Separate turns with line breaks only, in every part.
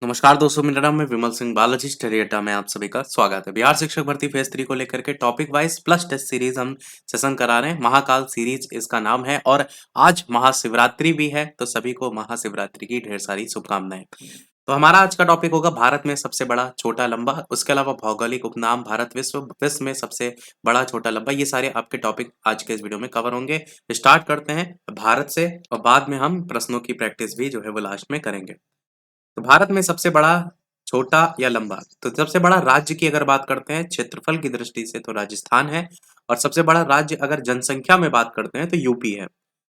नमस्कार दोस्तों, मेरा नाम है विमल सिंह बालाजी स्टडी अड्डा में आप सभी का स्वागत है। बिहार शिक्षक भर्ती फेज 3 को लेकर के topic wise plus test series हम सेशन करा रहे हैं। महाकाल सीरीज इसका नाम है और आज महाशिवरात्रि भी है, तो सभी को महाशिवरात्रि की ढेर सारी शुभकामनाएं। तो हमारा आज का टॉपिक होगा भारत में सबसे बड़ा छोटा लंबा, उसके अलावा भौगोलिक उपनाम, भारत विश्व में सबसे बड़ा छोटा लंबा। ये सारे आपके टॉपिक आज के इस वीडियो में कवर होंगे। स्टार्ट करते हैं भारत से और बाद में हम प्रश्नों की प्रैक्टिस भी जो है वो लास्ट में करेंगे। तो भारत में सबसे बड़ा छोटा या लंबा, तो सबसे बड़ा राज्य की अगर बात करते हैं क्षेत्रफल की दृष्टि से तो राजस्थान है। और सबसे बड़ा राज्य अगर जनसंख्या में बात करते हैं तो यूपी है।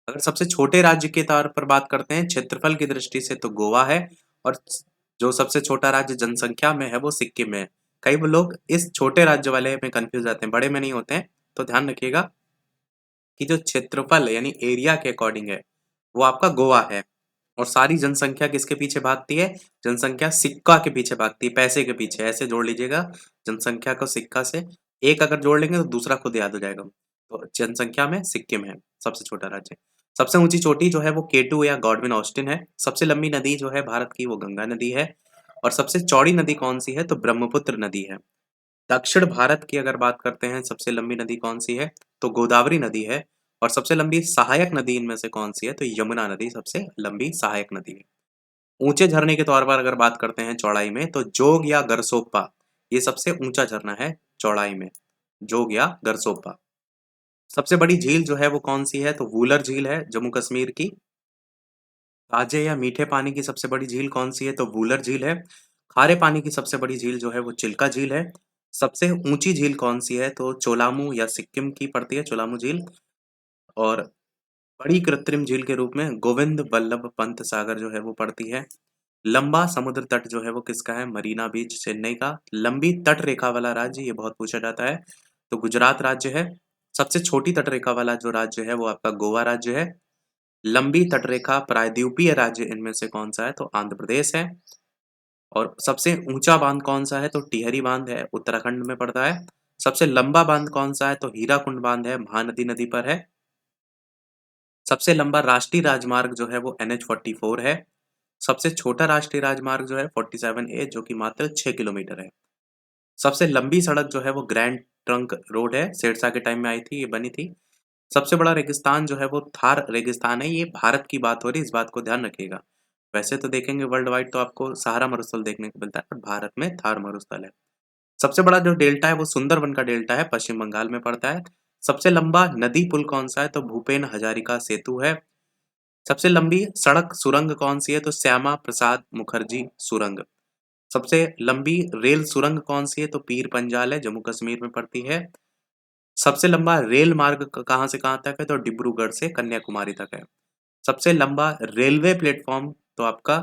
अगर सबसे छोटे राज्य के तौर पर बात करते हैं क्षेत्रफल की दृष्टि से तो गोवा है। और जो सबसे छोटा राज्य जनसंख्या में है वो सिक्किम है। कई लोग इस छोटे राज्य वाले में कंफ्यूज जाते हैं, बड़े में नहीं होते हैं। तो ध्यान रखिएगा कि जो क्षेत्रफल यानी एरिया के अकॉर्डिंग है वो आपका गोवा है। और सारी जनसंख्या किसके पीछे भागती है? जनसंख्या सिक्का के पीछे भागती है, पैसे के पीछे। ऐसे जोड़ लीजिएगा जनसंख्या को सिक्का से। एक अगर जोड़ लेंगे तो दूसरा खुद याद हो जाएगा। तो जनसंख्या में सिक्किम है सबसे छोटा राज्य। सबसे ऊंची चोटी जो है वो केटू या गॉडविन ऑस्टिन है। सबसे लंबी नदी जो है भारत की वो गंगा नदी है। और सबसे चौड़ी नदी कौन सी है? तो ब्रह्मपुत्र नदी है। दक्षिण भारत की अगर बात करते हैं सबसे लंबी नदी कौन सी है? तो गोदावरी नदी है। और सबसे लंबी सहायक नदी इनमें से कौन सी है? तो यमुना नदी सबसे लंबी सहायक नदी है। ऊंचे झरने के तौर पर अगर बात करते हैं चौड़ाई में तो जोग या गरसोप्पा ये सबसे ऊंचा झरना है चौड़ाई में। जोग या गरसोप्पा। सबसे बड़ी झील जो है वो कौन सी है? तो वूलर झील है जम्मू कश्मीर की। ताजे या मीठे पानी की सबसे बड़ी झील कौन सी है? तो वूलर झील है। खारे पानी की सबसे बड़ी झील जो है वो चिल्का झील है। सबसे ऊंची झील कौन सी है? तो चोलामू या सिक्किम की पड़ती है चोलामू झील। और बड़ी कृत्रिम झील के रूप में गोविंद बल्लभ पंत सागर जो है वो पड़ती है। लंबा समुद्र तट जो है वो किसका है? मरीना बीच चेन्नई का। लंबी तट रेखा वाला राज्य ये बहुत पूछा जाता है, तो गुजरात राज्य है। सबसे छोटी तट रेखा वाला जो राज्य है वो आपका गोवा राज्य है। लंबी तटरेखा प्रायद्वीपीय राज्य इनमें से कौन सा है? तो आंध्र प्रदेश है। और सबसे ऊंचा बांध कौन सा है? तो टिहरी बांध है, उत्तराखंड में पड़ता है। सबसे लंबा बांध कौन सा है? तो हीराकुंड बांध है, महानदी नदी पर है। सबसे लंबा राष्ट्रीय राजमार्ग जो है वो NH 44 है। सबसे छोटा राष्ट्रीय राजमार्ग जो है 47A जो कि मात्र 6 किलोमीटर है। सबसे लंबी सड़क जो है वो ग्रैंड ट्रंक रोड है, शेरशाह के टाइम में आई थी, ये बनी थी। सबसे बड़ा रेगिस्तान जो है वो थार रेगिस्तान है। ये भारत की बात हो रही है, इस बात को ध्यान रखिएगा। वैसे तो देखेंगे वर्ल्ड वाइड तो आपको सहारा मरुस्थल देखने को मिलता है, पर भारत में थार मरुस्थल है। सबसे बड़ा जो डेल्टा है वो सुंदरबन का डेल्टा है, पश्चिम बंगाल में पड़ता है। सबसे लंबा नदी पुल कौन सा है? तो भूपेन हजारिका सेतु है। सबसे लंबी सड़क सुरंग कौन सी है? तो श्यामा प्रसाद मुखर्जी सुरंग। सबसे लंबी रेल सुरंग कौन सी है? तो पीर पंजाल है, जम्मू कश्मीर में पड़ती है। सबसे लंबा रेल मार्ग कहाँ से कहाँ तक है? तो डिब्रूगढ़ से कन्याकुमारी तक है। सबसे लंबा रेलवे प्लेटफॉर्म तो आपका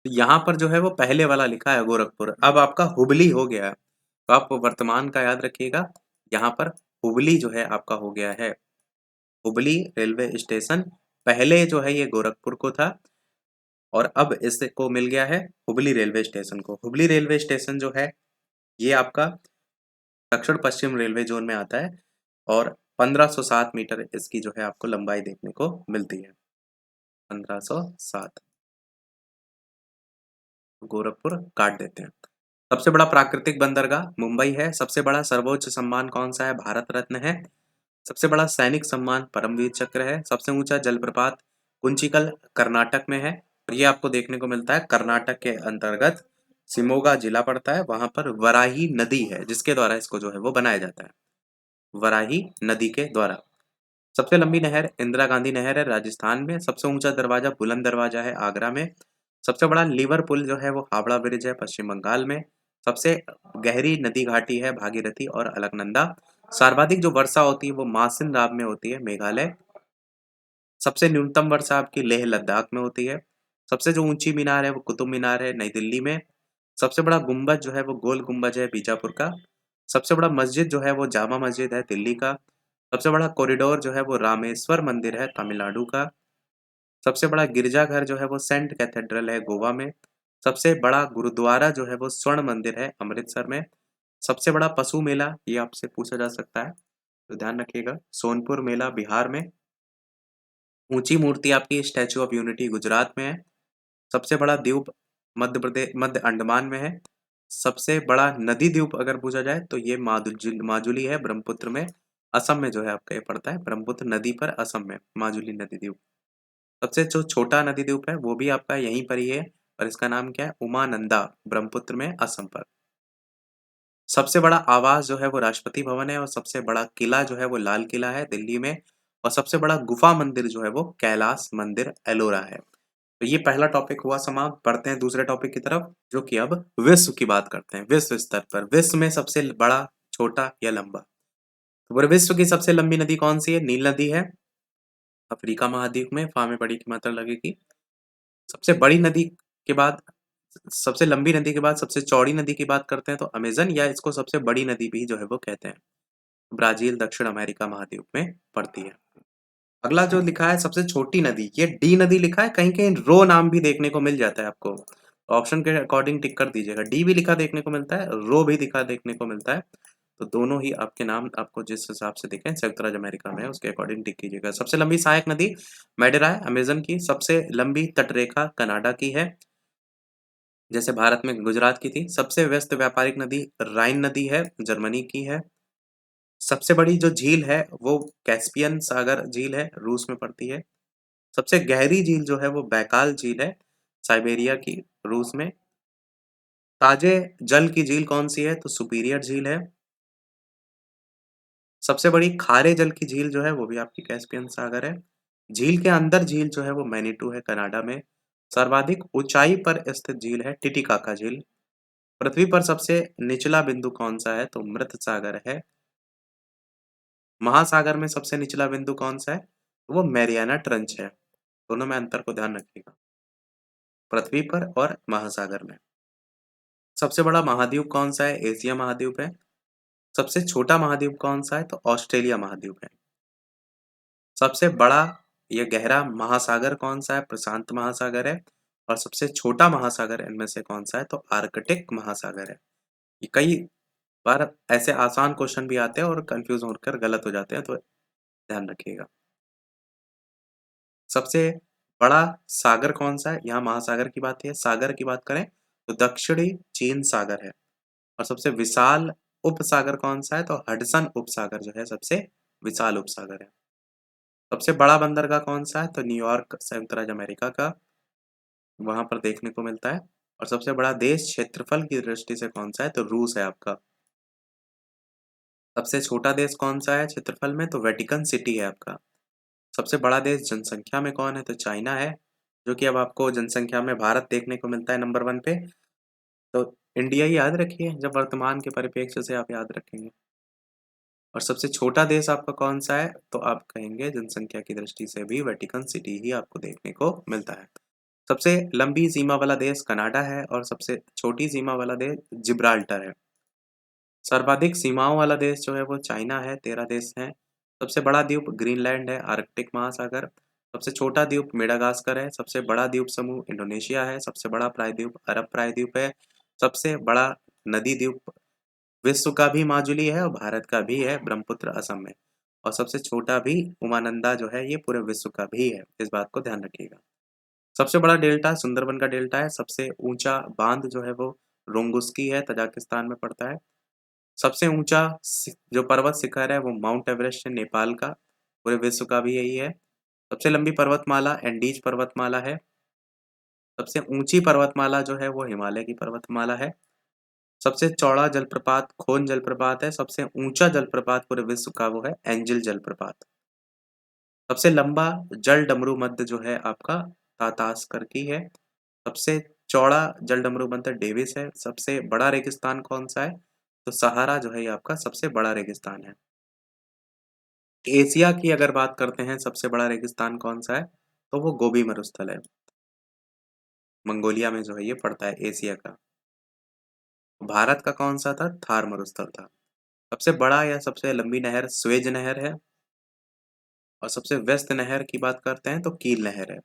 यहाँ पर जो है वो पहले वाला लिखा है गोरखपुर, अब आपका हुबली हो गया है। तो आप वर्तमान का याद रखिएगा, यहाँ पर हुबली जो है आपका हो गया है। हुबली रेलवे स्टेशन पहले जो है ये गोरखपुर को था और अब इसको मिल गया है हुबली रेलवे स्टेशन को। हुबली रेलवे स्टेशन जो है ये आपका दक्षिण पश्चिम रेलवे जोन में आता है। और 1507 मीटर इसकी जो है आपको लंबाई देखने को मिलती है। 1507 गोरखपुर काट देते हैं। सबसे बड़ा प्राकृतिक बंदरगाह मुंबई है। सबसे बड़ा सर्वोच्च सम्मान कौन सा है? भारत रत्न है। सबसे बड़ा सैनिक सम्मान परमवीर चक्र है। सबसे ऊंचा जलप्रपात कुंचिकल कर्नाटक में है। और ये आपको देखने को मिलता है कर्नाटक के अंतर्गत शिमोगा जिला पड़ता है, वहां पर वराही नदी है जिसके द्वारा इसको जो है वो बनाया जाता है, वराही नदी के द्वारा। सबसे लंबी नहर इंदिरा गांधी नहर है राजस्थान में। सबसे ऊंचा दरवाजा बुलंद दरवाजा है आगरा में। सबसे बड़ा लीवर पुल जो है वो हावड़ा ब्रिज है पश्चिम बंगाल में। सबसे गहरी नदी घाटी है भागीरथी और अलकनंदा। सर्वाधिक जो वर्षा होती है वो मासिन राम में होती है, मेघालय। सबसे न्यूनतम वर्षा आपकी लेह लद्दाख में होती है। सबसे जो ऊंची मीनार है वो कुतुब मीनार है नई दिल्ली में। सबसे बड़ा गुंबद जो है वो गोल गुंबज है बीजापुर का। सबसे बड़ा मस्जिद जो है वो जामा मस्जिद है दिल्ली का। सबसे बड़ा कॉरिडोर जो है वो रामेश्वर मंदिर है तमिलनाडु का। सबसे बड़ा गिरजाघर जो है वो सेंट कैथेड्रल है गोवा में। सबसे बड़ा गुरुद्वारा जो है वो स्वर्ण मंदिर है अमृतसर में। सबसे बड़ा पशु मेला ये आपसे पूछा जा सकता है, तो ध्यान रखिएगा, सोनपुर मेला बिहार में। ऊंची मूर्ति आपकी स्टैचू ऑफ यूनिटी गुजरात में है। सबसे बड़ा द्वीप मध्य अंडमान में है। सबसे बड़ा नदी द्वीप अगर पूछा जाए तो ये माजुली है ब्रह्मपुत्र में। असम में जो है आपका ये पड़ता है, ब्रह्मपुत्र नदी पर असम में माजुली नदी द्वीप। सबसे जो छोटा नदी द्वीप है वो भी आपका यहीं पर ही है, और इसका नाम क्या है, उमानंदा, ब्रह्मपुत्र में असम पर। सबसे बड़ा आवास जो है वो राष्ट्रपति भवन है, और सबसे बड़ा किला जो है वो लाल किला है दिल्ली में। और सबसे बड़ा गुफा मंदिर जो है वो कैलाश मंदिर एलोरा है। तो ये पहला टॉपिक हुआ समाप्त। बढ़ते हैं दूसरे टॉपिक की तरफ, जो कि अब विश्व की बात करते हैं। विश्व स्तर पर विश्व में सबसे बड़ा, छोटा या लंबा। तो पूरे विश्व की सबसे लंबी नदी कौन सी है? नील नदी है। अफ्रीका महाद्वीप में फा में बड़ी की मात्रा लगेगी। सबसे बड़ी नदी के बाद, सबसे लंबी नदी के बाद सबसे चौड़ी नदी की बात करते हैं तो अमेजन, या इसको सबसे बड़ी नदी भी जो है वो कहते हैं। ब्राजील दक्षिण अमेरिका महाद्वीप में पड़ती है। अगला जो लिखा है सबसे छोटी नदी, ये डी नदी लिखा है, कहीं कहीं रो नाम भी देखने को मिल जाता है आपको। ऑप्शन के अकॉर्डिंग टिक कर दीजिएगा। डी भी लिखा देखने को मिलता है, रो भी लिखा देखने को मिलता है। तो दोनों ही आपके नाम आपको जिस हिसाब से दिखें संयुक्त राज्य अमेरिका में है, उसके अकॉर्डिंग टिक कीजिएगा। सबसे लंबी सहायक नदी मेडेरा है अमेजन की। सबसे लंबी तटरेखा कनाडा की है, जैसे भारत में गुजरात की थी। सबसे व्यस्त व्यापारिक नदी राइन नदी है, जर्मनी की है। सबसे बड़ी जो झील है वो कैस्पियन सागर झील है, रूस में पड़ती है। सबसे गहरी झील जो है वो बैकाल झील है, साइबेरिया की, रूस में। ताजे जल की झील कौन सी है? तो सुपीरियर झील है। सबसे बड़ी खारे जल की झील जो है वो भी आपकी कैस्पियन सागर है। झील के अंदर झील जो है वो मैनीटू है, कनाडा में। सर्वाधिक ऊंचाई पर स्थित झील है टिटिकाका झील। पृथ्वी पर सबसे निचला बिंदु कौन सा है? तो मृत सागर है। महासागर में सबसे निचला बिंदु कौन सा है? तो वो मैरियाना ट्रंच है। दोनों में अंतर को ध्यान रखिएगा, पृथ्वी पर और महासागर में। सबसे बड़ा महाद्वीप कौन सा है? एशिया महाद्वीप है। सबसे छोटा महाद्वीप कौन सा है? तो ऑस्ट्रेलिया महाद्वीप है। सबसे बड़ा या गहरा महासागर कौन सा है? प्रशांत महासागर है। और सबसे छोटा महासागर इनमें से कौन सा है? तो आर्कटिक महासागर है। ये कई बार ऐसे आसान क्वेश्चन भी आते हैं और कंफ्यूज होकर गलत हो जाते हैं, तो ध्यान रखिएगा। सबसे बड़ा सागर कौन सा है? यहाँ महासागर की बात है, सागर की बात करें तो दक्षिणी चीन सागर है। और सबसे विशाल उपसागर कौन सा है? तो हडसन उपसागर जो है सबसे विशाल उपसागर है। सबसे बड़ा बंदरगाह कौन सा है? तो न्यूयॉर्क, संयुक्त राज्य अमेरिका का, वहां पर देखने को मिलता है। और सबसे बड़ा देश क्षेत्रफल की दृष्टि से कौन सा है? तो रूस है आपका। सबसे छोटा देश कौन सा है क्षेत्रफल में? तो वेटिकन सिटी है आपका। सबसे बड़ा देश जनसंख्या में कौन है? तो चाइना है, जो कि अब आपको जनसंख्या में भारत देखने को मिलता है नंबर 1 पे। तो इंडिया ही याद रखिए, जब वर्तमान के परिप्रेक्ष्य से आप याद रखेंगे। और सबसे छोटा देश आपका कौन सा है? तो आप कहेंगे जनसंख्या की दृष्टि से भी वेटिकन सिटी ही आपको देखने को मिलता है। सबसे लंबी सीमा वाला देश कनाडा है, और सबसे छोटी सीमा वाला देश जिब्राल्टर है। सर्वाधिक सीमाओं वाला देश जो है वो चाइना है, 13 देश हैं। सबसे बड़ा द्वीप ग्रीनलैंड है, आर्कटिक महासागर। सबसे छोटा द्वीप मेडागास्कर है। सबसे बड़ा द्वीप समूह इंडोनेशिया है। सबसे बड़ा प्रायद्वीप अरब प्रायद्वीप है। सबसे बड़ा नदी द्वीप विश्व का भी माजुली है और भारत का भी है, ब्रह्मपुत्र असम में। और सबसे छोटा भी उमानंदा जो है ये पूरे विश्व का भी है, इस बात को ध्यान रखिएगा। सबसे बड़ा डेल्टा सुंदरबन का डेल्टा है। सबसे ऊंचा बांध जो है वो रोंगुस्की है, तजाकिस्तान में पड़ता है। सबसे ऊंचा जो पर्वत शिखर है वो माउंट एवरेस्ट है, नेपाल का, पूरे विश्व का भी यही है। सबसे लंबी पर्वतमाला एंडीज पर्वतमाला है। सबसे ऊंची पर्वतमाला जो है वो हिमालय की पर्वतमाला है। सबसे चौड़ा जलप्रपात खोन जलप्रपात है। सबसे ऊंचा जलप्रपात पूरे विश्व का वो है एंजिल जलप्रपात। सबसे लंबा जल डमरू मध्य जो है आपका तातासकर की है। सबसे चौड़ा जल डमरू मध्य डेविस है। सबसे बड़ा रेगिस्तान कौन सा है? तो सहारा जो है ये आपका सबसे बड़ा रेगिस्तान है। एशिया की अगर बात करते हैं सबसे बड़ा रेगिस्तान कौन सा है? तो वो गोबी मरुस्थल है, मंगोलिया में जो है ये पड़ता है एशिया का। भारत का कौन सा था? थार मरुस्थल था। सबसे बड़ा या सबसे लंबी नहर स्वेज नहर है। और सबसे व्यस्त नहर की बात करते हैं तो कील नहर है।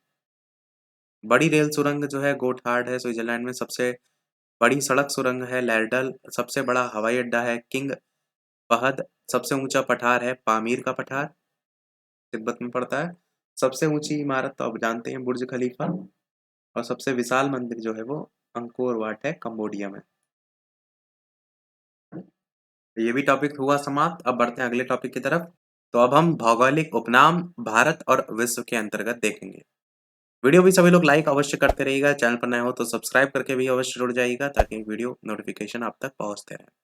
बड़ी रेल सुरंग जो है गोथार्ड है, स्विट्जरलैंड में। सबसे बड़ी सड़क सुरंग है लैरडल। सबसे बड़ा हवाई अड्डा है किंग फहद। सबसे ऊंचा पठार है पामीर का पठार, तिब्बत में पड़ता है। सबसे ऊंची इमारत तो आप जानते हैं बुर्ज खलीफा। और सबसे विशाल मंदिर जो है वो अंकोर वाट है कंबोडिया में। ये भी टॉपिक हुआ समाप्त। अब बढ़ते हैं अगले टॉपिक की तरफ। तो अब हम भौगोलिक उपनाम भारत और विश्व के अंतर्गत देखेंगे। वीडियो भी सभी लोग लाइक अवश्य करते रहिएगा। चैनल पर नए हो तो सब्सक्राइब करके भी अवश्य जुड़ जाइएगा ताकि वीडियो नोटिफिकेशन आप तक पहुंचते रहे।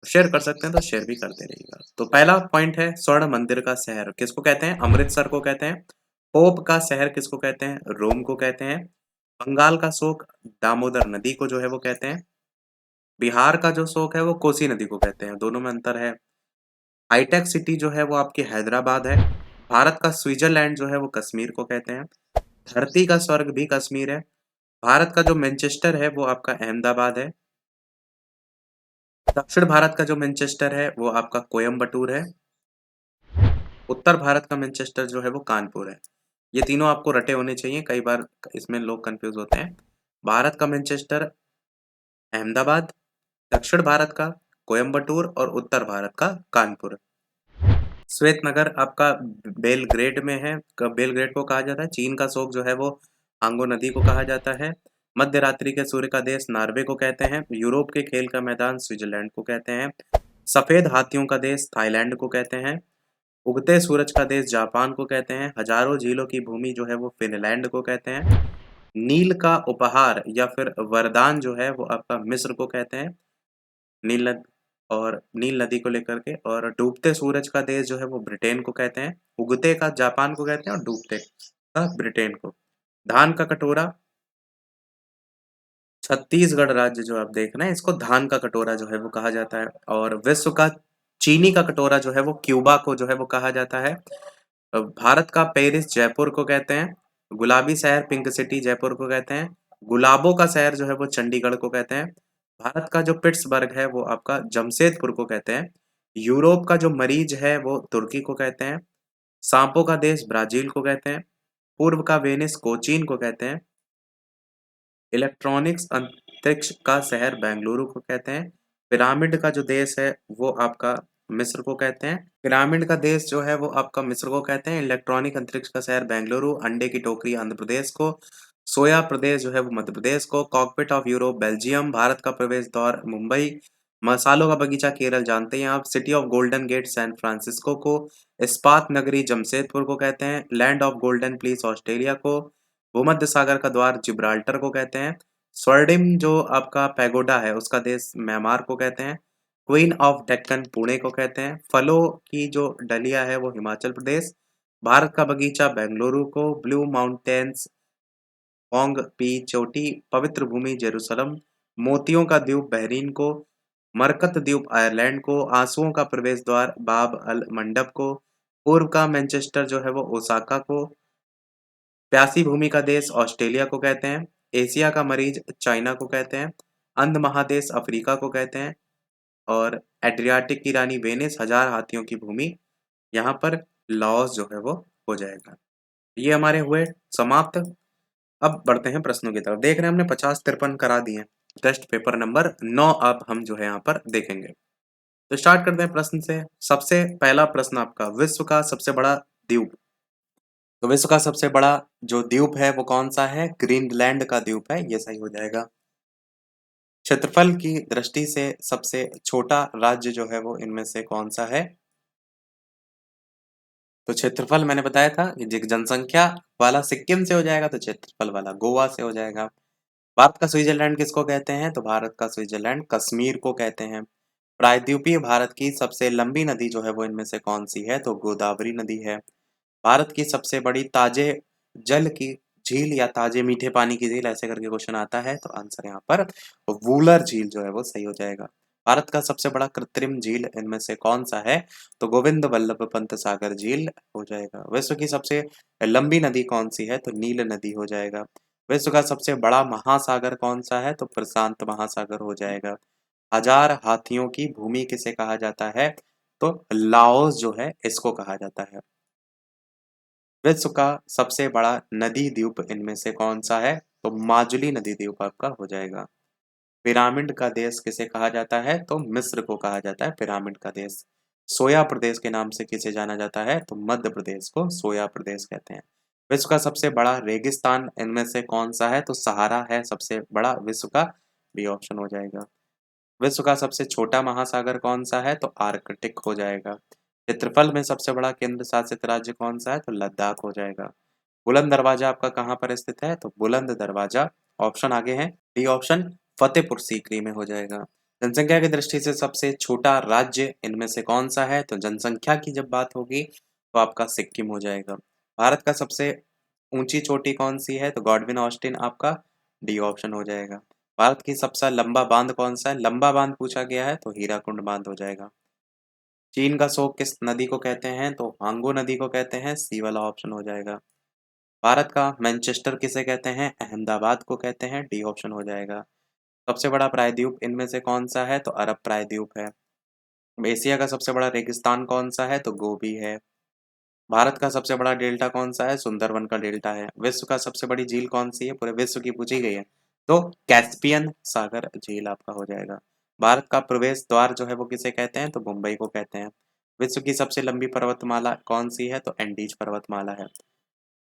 शेयर कर सकते हैं तो शेयर भी करते रहिएगा। तो पहला पॉइंट है स्वर्ण मंदिर का शहर किसको कहते हैं? अमृतसर को कहते हैं। पोप का शहर किसको कहते हैं? रोम को कहते हैं। बंगाल का शोक दामोदर नदी को जो है वो कहते हैं। बिहार का जो शोक है वो कोसी नदी को कहते हैं। दोनों में अंतर है। हाईटेक सिटी जो है वो आपकी हैदराबाद है। भारत का स्विट्जरलैंड जो है वो कश्मीर को कहते हैं। धरती का स्वर्ग भी कश्मीर है। भारत का जो मैनचेस्टर है वो आपका अहमदाबाद है। दक्षिण भारत का जो मैनचेस्टर है वो आपका कोयम्बटूर है। उत्तर भारत का मैनचेस्टर जो है वो कानपुर है। ये तीनों आपको रटे होने चाहिए, कई बार इसमें लोग कंफ्यूज होते हैं। भारत का मैनचेस्टर अहमदाबाद, दक्षिण भारत का कोयम्बटूर और उत्तर भारत का कानपुर। श्वेत नगर आपका बेलग्रेड में है। बेलग्रेड को कहा जाता है। चीन का शोक जो है वो हांगो नदी को कहा जाता है। मध्य रात्रि के सूर्य का देश नॉर्वे को कहते हैं। यूरोप के खेल का मैदान स्विट्जरलैंड को कहते हैं। सफेद हाथियों का देश थाईलैंड को कहते हैं। उगते सूरज का देश जापान को कहते हैं। हजारों झीलों की भूमि जो है वो फिनलैंड को कहते हैं। नील का उपहार या फिर वरदान जो है वो आपका मिस्र को कहते हैं। नील नद और नील नदी को लेकर के। और डूबते सूरज का देश जो है वो ब्रिटेन को कहते हैं। उगते का जापान को कहते हैं और डूबते का ब्रिटेन को। धान का कटोरा छत्तीसगढ़ राज्य जो आप देख रहे हैं इसको धान का कटोरा जो है वो कहा जाता है। और विश्व का चीनी का कटोरा जो है वो क्यूबा को जो है वो कहा जाता है। भारत का पेरिस जयपुर को कहते हैं। गुलाबी शहर पिंक सिटी जयपुर को कहते हैं। गुलाबों का शहर जो है वो चंडीगढ़ को कहते हैं। भारत का जो पिट्सबर्ग है वो आपका जमशेदपुर को कहते हैं। यूरोप का जो मरीज है वो तुर्की को कहते हैं। सांपों का देश ब्राजील को कहते हैं। पूर्व का वेनिस कोचीन को कहते हैं। इलेक्ट्रॉनिक्स अंतरिक्ष का शहर बेंगलुरु को कहते हैं। पिरामिड का जो देश है वो आपका मिस्र को कहते हैं। पिरामिड का देश जो है वो आपका मिस्र को कहते हैं। इलेक्ट्रॉनिक अंतरिक्ष का शहर बेंगलुरु। अंडे की टोकरी आंध्र प्रदेश को। सोया प्रदेश जो है वो मध्य प्रदेश को। Cockpit of Europe Belgium. Bharat का प्रवेश द्वार मुंबई। मसालों का बगीचा केरल जानते हैं आप। City of golden gate San Francisco को। इस्पात नगरी जमशेदपुर को कहते हैं। Land of golden fleece Australia को। भूमध्य सागर का द्वार जिब्राल्टर को कहते हैं। स्वर्डिम जो आपका पैगोडा है उसका देश म्यांमार को कहते हैं। क्वीन ऑफ डेक्कन पुणे को कहते हैं। फलों की जो डलिया है वो हिमाचल प्रदेश। भारत का बगीचा बेंगलुरु को। ब्लू माउंटेन्स पोंग पी चोटी पवित्र भूमि जेरूसलम। मोतियों का द्वीप बहरीन को। मरकत द्वीप आयरलैंड को। आंसुओं का प्रवेश द्वार बाब अल मंडप को। पूर्व का मैनचेस्टर जो है वो ओसाका को। प्यासी भूमि का देश ऑस्ट्रेलिया को कहते हैं। एशिया का मरीज चाइना को कहते हैं। अंध महादेश अफ्रीका को कहते हैं। और एड्रियाटिक की रानी वेनिस हजार हाथियों की भूमि यहाँ पर लॉस जो है वो हो जाएगा। ये हमारे हुए समाप्त। अब बढ़ते हैं प्रश्नों की तरफ। देख रहे हैं हमने 50-53 करा दिए। टेस्ट पेपर नंबर 9 अब हम जो है यहाँ पर देखेंगे। तो स्टार्ट करते हैं प्रश्न से। सबसे पहला प्रश्न आपका विश्व का सबसे बड़ा द्वीप। तो विश्व का सबसे बड़ा जो द्वीप है वो कौन सा है? ग्रीनलैंड का द्वीप है, ये सही हो जाएगा। क्षेत्रफल की दृष्टि से सबसे छोटा राज्य जो है वो इनमें से कौन सा है? तो क्षेत्रफल मैंने बताया था कि जनसंख्या वाला सिक्किम से हो जाएगा, तो क्षेत्रफल वाला गोवा से हो जाएगा। भारत का स्विट्जरलैंड किसको कहते हैं? तो भारत का स्विट्जरलैंड कश्मीर को कहते हैं। प्रायद्वीपीय भारत की सबसे लंबी नदी जो है वो इनमें से कौन सी है? तो गोदावरी नदी है। भारत की सबसे बड़ी ताजे जल की झील या ताजे मीठे पानी की झील ऐसे करके क्वेश्चन आता है, तो आंसर यहाँ पर वूलर झील जो है वो सही हो जाएगा। भारत का सबसे बड़ा कृत्रिम झील इनमें से कौन सा है? तो गोविंद वल्लभ पंत सागर झील हो जाएगा। विश्व की सबसे लंबी नदी कौन सी है? तो नील नदी हो जाएगा। विश्व का सबसे बड़ा महासागर कौन सा है? तो प्रशांत महासागर हो जाएगा। हजार हाथियों की भूमि किसे कहा जाता है? तो लाओस जो है इसको कहा जाता है। विश्व का सबसे बड़ा नदी द्वीप इनमें से कौन सा है? तो माजुली नदी द्वीप आपका हो जाएगा। पिरामिड का देश किसे कहा जाता है? तो मिस्र को कहा जाता है पिरामिड का देश। सोया प्रदेश के नाम से किसे जाना जाता है? तो मध्य प्रदेश को सोया प्रदेश कहते हैं। विश्व का सबसे बड़ा रेगिस्तान इनमें से कौन सा है? तो सहारा है सबसे बड़ा विश्व का, बी ऑप्शन हो जाएगा। विश्व का सबसे छोटा महासागर कौन सा है? तो आर्कटिक हो जाएगा। क्षेत्रफल में सबसे बड़ा केंद्र शासित राज्य कौन सा है? तो लद्दाख हो जाएगा। बुलंद दरवाजा आपका कहाँ पर स्थित है? तो बुलंद दरवाजा ऑप्शन आगे है, डी ऑप्शन फतेहपुर सीकरी में हो जाएगा। जनसंख्या की दृष्टि से सबसे छोटा राज्य इनमें से कौन सा है? तो जनसंख्या की जब बात होगी तो आपका सिक्किम हो जाएगा। भारत का सबसे ऊंची चोटी कौन सी है? तो गॉडविन ऑस्टिन आपका, डी ऑप्शन हो जाएगा। भारत की सबसे लंबा बांध कौन सा है? लंबा बांध पूछा गया है तो हीराकुंड बांध हो जाएगा। चीन का शोक किस नदी को कहते हैं? तो हांगो नदी को कहते हैं, सी वाला ऑप्शन हो जाएगा। भारत का मैनचेस्टर किसे कहते हैं? अहमदाबाद को कहते हैं, डी ऑप्शन हो जाएगा। सबसे बड़ा प्रायद्वीप इनमें से कौन सा है? तो अरब प्रायद्वीप है। एशिया का सबसे बड़ा रेगिस्तान कौन सा है? तो गोबी है। भारत का सबसे बड़ा डेल्टा कौन सा है? सुंदरबन का डेल्टा है। विश्व का सबसे बड़ी झील कौन सी है? पूरे विश्व की पूछी गई है तो कैस्पियन सागर झील आपका हो जाएगा। भारत का प्रवेश द्वार जो है वो किसे कहते हैं? तो मुंबई को कहते हैं। विश्व की सबसे लंबी पर्वतमाला कौन सी है? तो एंडीज पर्वतमाला है।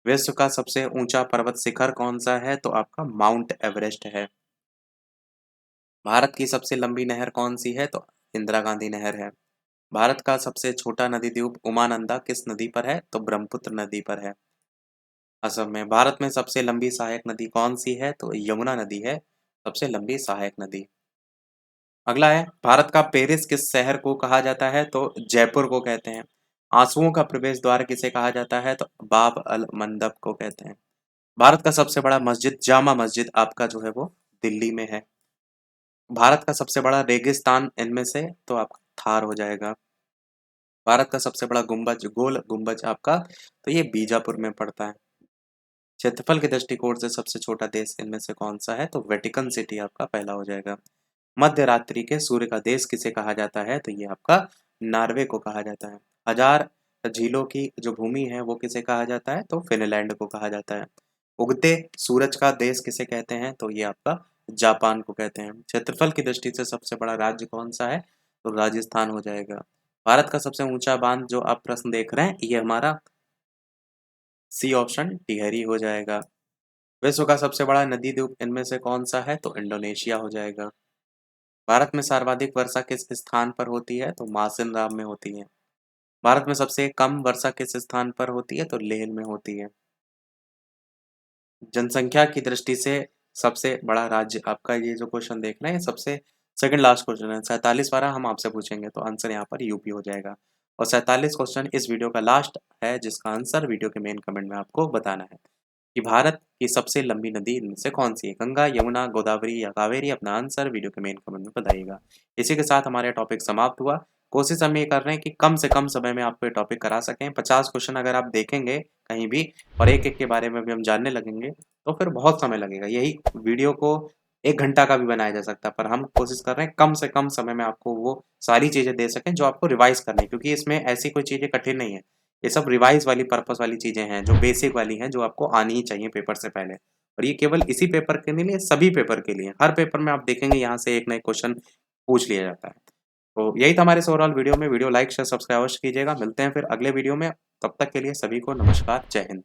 विश्व का सबसे ऊंचा पर्वत शिखर कौन सा है? तो आपका माउंट एवरेस्ट है। भारत की सबसे लंबी नहर कौन सी है? तो इंदिरा गांधी नहर है। भारत का सबसे छोटा नदी द्वीप उमानंदा किस नदी पर है? तो ब्रह्मपुत्र नदी पर है। असम में भारत में सबसे लंबी सहायक नदी कौन सी है? तो यमुना नदी है सबसे लंबी सहायक नदी। अगला है, भारत का पेरिस किस शहर को कहा जाता है? तो जयपुर को कहते हैं। आंसुओं का प्रवेश द्वार किसे कहा जाता है? तो बाब अल मंदब को कहते हैं। भारत का सबसे बड़ा मस्जिद जामा मस्जिद आपका जो है वो दिल्ली में है। भारत का सबसे बड़ा रेगिस्तान इनमें से तो आपका थार हो जाएगा। भारत का सबसे बड़ा गुंबज गोल गुंबज आपका तो ये बीजापुर में पड़ता है। क्षेत्रफल के दृष्टिकोण से सबसे छोटा देश इनमें से कौन सा है? तो वेटिकन सिटी आपका पहला हो जाएगा। मध्य रात्रि के सूर्य का देश किसे कहा जाता है? तो ये आपका नॉर्वे को कहा जाता है। हजार झीलों की जो भूमि है वो किसे कहा जाता है? तो फिनलैंड को कहा जाता है। उगते सूरज का देश किसे कहते हैं? तो ये आपका जापान को कहते हैं। क्षेत्रफल की दृष्टि से सबसे बड़ा राज्य कौन सा है? तो राजस्थान हो जाएगा। भारत का सबसे ऊंचा बांध जो आप प्रश्न देख रहे हैं ये हमारा सी ऑप्शन टिहरी हो जाएगा। विश्व का सबसे बड़ा नदी द्वीप इनमें से कौन सा है? तो इंडोनेशिया हो जाएगा। भारत में सर्वाधिक वर्षा किस स्थान पर होती है? तो मासिनराम में होती है। भारत में सबसे कम वर्षा किस स्थान पर होती है? तो लेह में होती है। जनसंख्या की दृष्टि से सबसे बड़ा राज्य आपका ये जो क्वेश्चन देख रहे हैं सबसे सेकंड लास्ट क्वेश्चन है। 47वां हम आपसे पूछेंगे तो आंसर यहाँ पर यूपी हो जाएगा। और 47 क्वेश्चन इस वीडियो का लास्ट है जिसका आंसर वीडियो के मेन कमेंट में आपको बताना है कि भारत की सबसे लंबी नदी इनमें से कौन सी है? गंगा, यमुना, गोदावरी या कावेरी? अपना आंसर वीडियो के मेन कमेंट में बताइएगा। इसी के साथ हमारा टॉपिक समाप्त हुआ। कोशिश हम ये कर रहे हैं कि कम से कम समय में आपको ये टॉपिक करा सकें। 50 क्वेश्चन अगर आप देखेंगे कहीं भी और एक-एक के बारे में भी हम जानने लगेंगे तो फिर बहुत समय लगेगा। यही वीडियो को 1 घंटा का भी बनाया जा सकता है, पर हम कोशिश कर रहे हैं कम से कम समय में आपको वो सारी चीज़ें दे सकें जो आपको रिवाइज़ करनी है, क्योंकि इसमें ऐसी कोई चीज़ें कठिन नहीं है। ये सब रिवाइज़ वाली पर्पस वाली चीज़ें हैं, जो बेसिक वाली हैं, जो आपको आनी ही चाहिए पेपर से पहले। और ये केवल इसी पेपर के नहीं, सभी पेपर के लिए। हर पेपर में आप देखेंगे यहाँ से एक ना एक क्वेश्चन पूछ लिया जाता है। तो यही था हमारे इस ओवरऑल वीडियो में। वीडियो लाइक, शेयर, सब्सक्राइब अवश्य कीजिएगा। मिलते हैं फिर अगले वीडियो में। तब तक के लिए सभी को नमस्कार, जय हिंद।